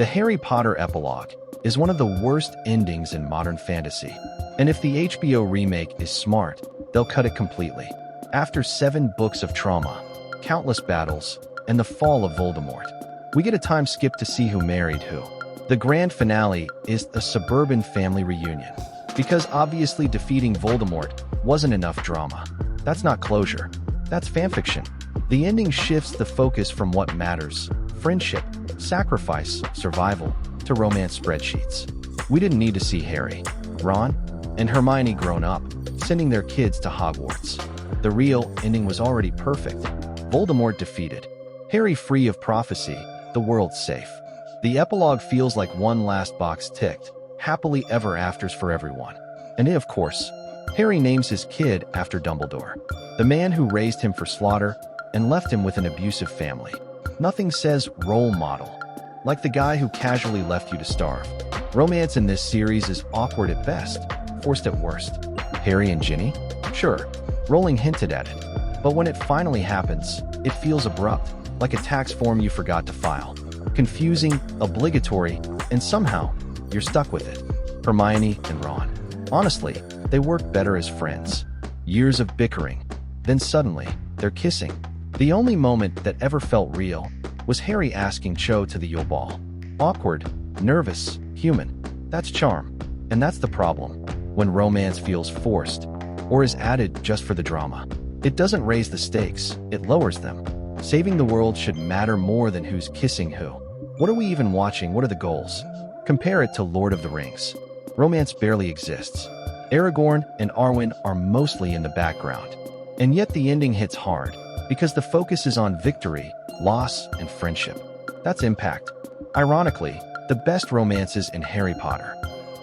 The Harry Potter epilogue is one of the worst endings in modern fantasy. And if the HBO remake is smart, they'll cut it completely. After 7 books of trauma, countless battles, and the fall of Voldemort, we get a time skip to see who married who. The grand finale is a suburban family reunion, because obviously defeating Voldemort wasn't enough drama. That's not closure. That's fanfiction. The ending shifts the focus from what matters, friendship, sacrifice, survival, to romance spreadsheets. We didn't need to see Harry, Ron, and Hermione grown up, sending their kids to Hogwarts. The real ending was already perfect. Voldemort defeated, Harry free of prophecy, the world safe. The epilogue feels like one last box ticked, happily ever afters for everyone. And of course, Harry names his kid after Dumbledore, the man who raised him for slaughter and left him with an abusive family. Nothing says role model like the guy who casually left you to starve. Romance in this series is awkward at best, forced at worst. Harry and Ginny? Sure, Rowling hinted at it. But when it finally happens, it feels abrupt, like a tax form you forgot to file. Confusing, obligatory, and somehow, you're stuck with it. Hermione and Ron. Honestly, they work better as friends. Years of bickering. Then suddenly, they're kissing. The only moment that ever felt real was Harry asking Cho to the Yule Ball. Awkward, nervous, human. That's charm. And that's the problem. When romance feels forced, or is added just for the drama. It doesn't raise the stakes, it lowers them. Saving the world should matter more than who's kissing who. What are we even watching? What are the goals? Compare it to Lord of the Rings. Romance barely exists. Aragorn and Arwen are mostly in the background. And yet the ending hits hard, because the focus is on victory, loss, and friendship. That's impact. Ironically, the best romances in Harry Potter.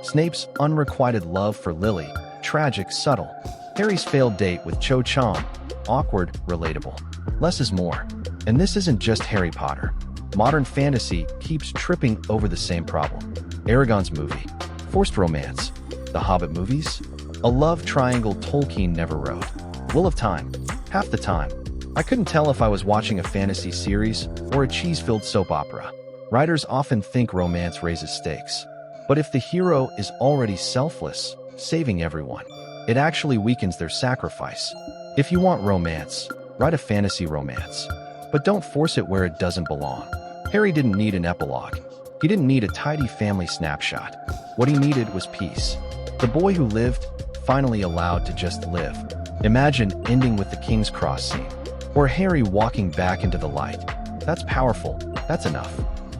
Snape's unrequited love for Lily, tragic, subtle. Harry's failed date with Cho Chang, awkward, relatable. Less is more. And this isn't just Harry Potter. Modern fantasy keeps tripping over the same problem. Aragon's movie, forced romance. The Hobbit movies, a love triangle Tolkien never wrote. Wheel of Time, half the time. I couldn't tell if I was watching a fantasy series or a cheese-filled soap opera. Writers often think romance raises stakes. But if the hero is already selfless, saving everyone, it actually weakens their sacrifice. If you want romance, write a fantasy romance. But don't force it where it doesn't belong. Harry didn't need an epilogue. He didn't need a tidy family snapshot. What he needed was peace. The boy who lived, finally allowed to just live. Imagine ending with the King's Cross scene, or Harry walking back into the light. That's powerful. That's enough.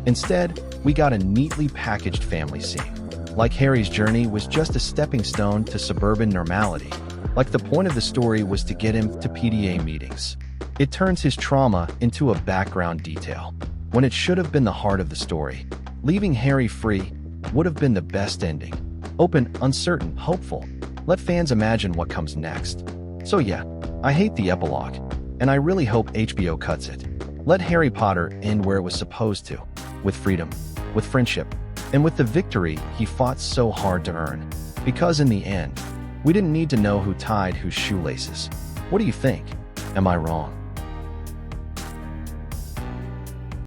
Instead, we got a neatly packaged family scene. Like Harry's journey was just a stepping stone to suburban normality. Like the point of the story was to get him to PTA meetings. It turns his trauma into a background detail, when it should have been the heart of the story. Leaving Harry free would have been the best ending. Open, uncertain, hopeful. Let fans imagine what comes next. So yeah, I hate the epilogue, and I really hope HBO cuts it. Let Harry Potter end where it was supposed to, with freedom, with friendship, and with the victory he fought so hard to earn. Because in the end, we didn't need to know who tied whose shoelaces. What do you think? Am I wrong?